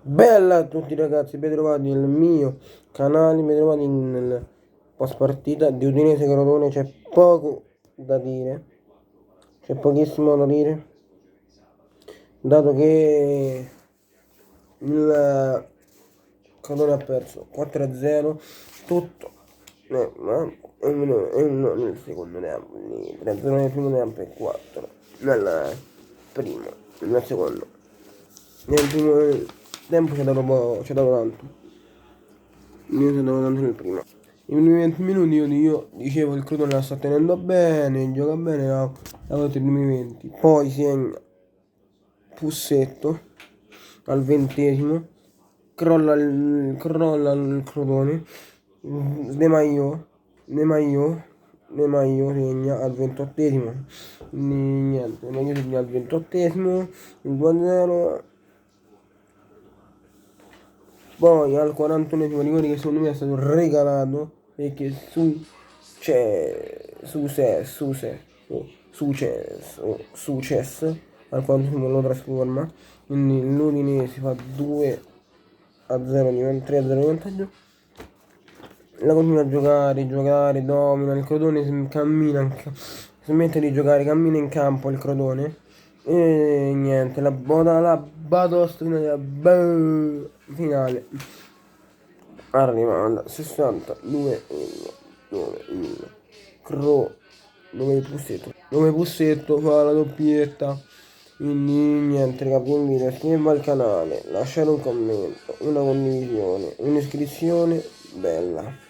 Bella a tutti ragazzi, ben trovati nel mio canale, ben trovati nel post partita di Udinese Crotone. C'è poco da dire, c'è pochissimo da dire, dato che il Crotone ha perso 4-0, tutto nel secondo tempo, 3-0 nel primo tempo e 4 nel primo, nel secondo. Nel primo tempo c'è dato tanto. Io ci ho dato tanto nel primo. I primi 20 minuti io dicevo il Crotone la sta tenendo bene, gioca bene, ha avuto i primi 20. Poi segna Pussetto al 20esimo, crolla il Crotone, De Maio segna al 28esimo, niente, De Maio segna al 28esimo, il 2-0. Poi al 41esimo rigore che secondo me è stato regalato perché Succes al 41esimo lo trasforma, quindi l'Udinese fa 2-0, 3-0 di vantaggio. La continua a giocare, domina, il Crotone cammina, smette di giocare, cammina in campo il Crotone e niente, la batosta finale arriva al 62 dove Pussetto fa la doppietta. Quindi niente raga, vi invito a iscrivervi al canale, lasciare un commento, una condivisione, un'iscrizione bella.